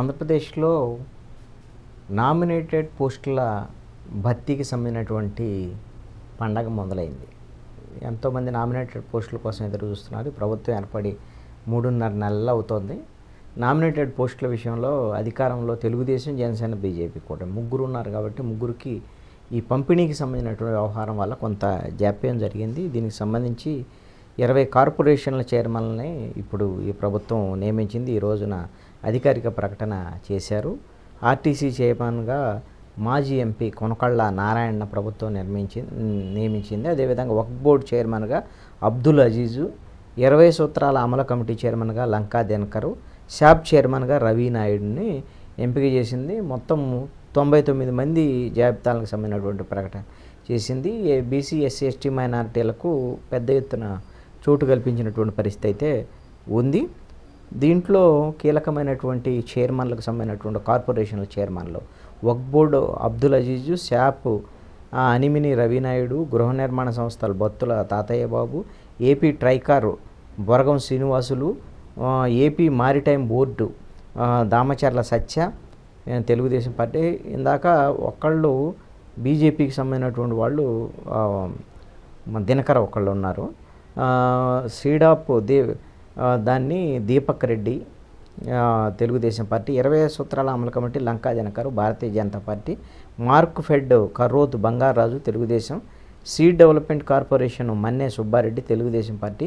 ఆంధ్రప్రదేశ్లో నామినేటెడ్ పోస్టుల భర్తీకి సంబంధించినటువంటి పండగ మొదలైంది. ఎంతోమంది నామినేటెడ్ పోస్టుల కోసం ఎదురు చూస్తున్నారు. ప్రభుత్వం ఏర్పడి 3.5 నెలలు అవుతోంది. నామినేటెడ్ పోస్టుల విషయంలో అధికారంలో తెలుగుదేశం, జనసేన, బీజేపీ కూడా ముగ్గురు ఉన్నారు కాబట్టి ముగ్గురికి ఈ పంపిణీకి సంబంధించినటువంటి వ్యవహారం వల్ల కొంత జాప్యం జరిగింది. దీనికి సంబంధించి 20 కార్పొరేషన్ల చైర్మన్ని ఇప్పుడు ఈ ప్రభుత్వం నియమించింది. ఈ రోజున అధికారిక ప్రకటన చేశారు. ఆర్టీసీ చైర్మన్గా మాజీ ఎంపీ కొనకళ్ళ నారాయణ ప్రభుత్వం నియమించింది. అదేవిధంగా వక్ఫ్ బోర్డు చైర్మన్గా అబ్దుల్ అజీజు, 20 సూత్రాల అమలు కమిటీ చైర్మన్గా లంకా దినకరు, శాప్ చైర్మన్గా రవి నాయుడుని ఎంపిక చేసింది. మొత్తం 99 మంది జాబితాలకు సంబంధించినటువంటి ప్రకటన చేసింది. బీసీ, ఎస్సీ, ఎస్టీ మైనారిటీలకు పెద్ద ఎత్తున చోటు కల్పించినటువంటి పరిస్థితి అయితే ఉంది. దీంట్లో కీలకమైనటువంటి చైర్మన్లకు సంబంధించినటువంటి కార్పొరేషన్ల చైర్మన్లు వక్ఫ్ బోర్డు అబ్దుల్ అజీజు, శాప్ అనిమిని రవినాయుడు, గృహ నిర్మాణ సంస్థలు Battula Tatayya Babu, AP Tricor Boragam Srinivasulu, AP maritime board Damacharla Satya Telugudesam party. ఇందాక ఒకళ్ళు బీజేపీకి సంబంధించినటువంటి వాళ్ళు దినకర ఒకళ్ళు ఉన్నారు. సీడాప్ దాన్ని దీపక్ రెడ్డి తెలుగుదేశం పార్టీ, 20 సూత్రాల అమలు committee Lanka Dinakar Bharatiya Janata party, markfed Karroth Bangaraju Telugudesam, seed development corporation Manne Subbareddy Telugudesam party,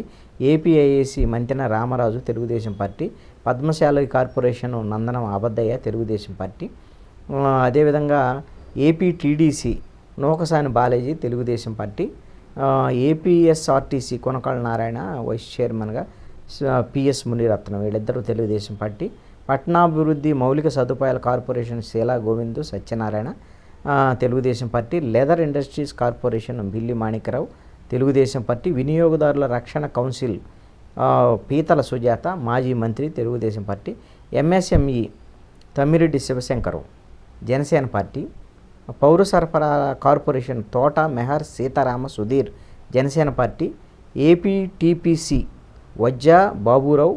APIIC Mantena Ramaraju Telugudesam party, Padmasali corporation Nandanam Abaddayya Telugudesam party, అదేవిధంగా AP TDC Nukasani Balaji Telugudesam party, APSRTC Konakalla Narayana vice చైర్మన్గా పిఎస్ మునిరత్నం వీళ్ళిద్దరూ తెలుగుదేశం పార్టీ, పట్టణాభివృద్ధి మౌలిక సదుపాయాల corporation Sheela Govindu Satyanarayana Telugudesam party, leather industries corporation Billi Manikyarao Telugu Desam party, వినియోగదారుల రక్షణ కౌన్సిల్ పీతల సుజాత మాజీ మంత్రి Telugudesam party, MSME Tammireddy Sivasankar Janasena party, పౌర సరఫరాల corporation Thota Mehar Sitarama Sudheer Janasena party, AP TPC Vajja Baburao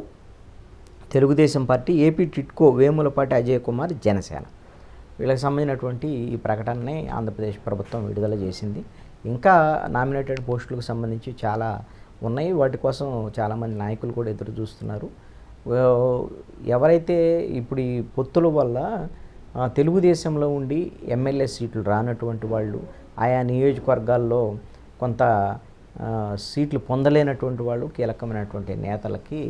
Telugudesam party, AP Tidco Vemulapati Ajay Kumar Janasena. వీళ్ళకి సంబంధించినటువంటి ఈ ప్రకటనని ఆంధ్రప్రదేశ్ ప్రభుత్వం విడుదల చేసింది. ఇంకా నామినేటెడ్ పోస్టులకు సంబంధించి చాలా ఉన్నాయి. వాటి కోసం చాలామంది నాయకులు కూడా ఎదురు చూస్తున్నారు. ఎవరైతే ఇప్పుడు ఈ పొత్తుల వల్ల తెలుగుదేశంలో ఉండి ఎమ్మెల్యే సీట్లు రానటువంటి వాళ్ళు, ఆయా నియోజకవర్గాల్లో కొంత సీట్లు పొందలేనటువంటి వాళ్ళు, కీలకమైనటువంటి నేతలకి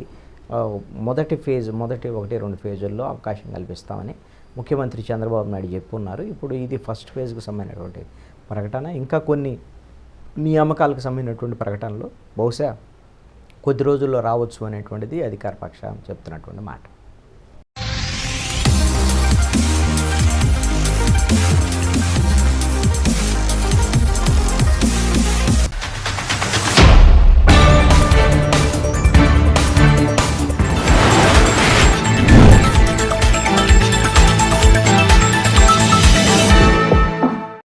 మొదటి 1-2 ఫేజుల్లో అవకాశం కల్పిస్తామని ముఖ్యమంత్రి చంద్రబాబు నాయుడు చెప్పున్నారు. ఇప్పుడు ఇది ఫస్ట్ ఫేజ్కు సంబంధించినటువంటి ప్రకటన. ఇంకా కొన్ని నియామకాలకు సంబంధించినటువంటి ప్రకటనలు బహుశా కొద్ది రోజుల్లో రావచ్చు అనేటువంటిది అధికార పక్షం చెప్తున్నటువంటి మాట.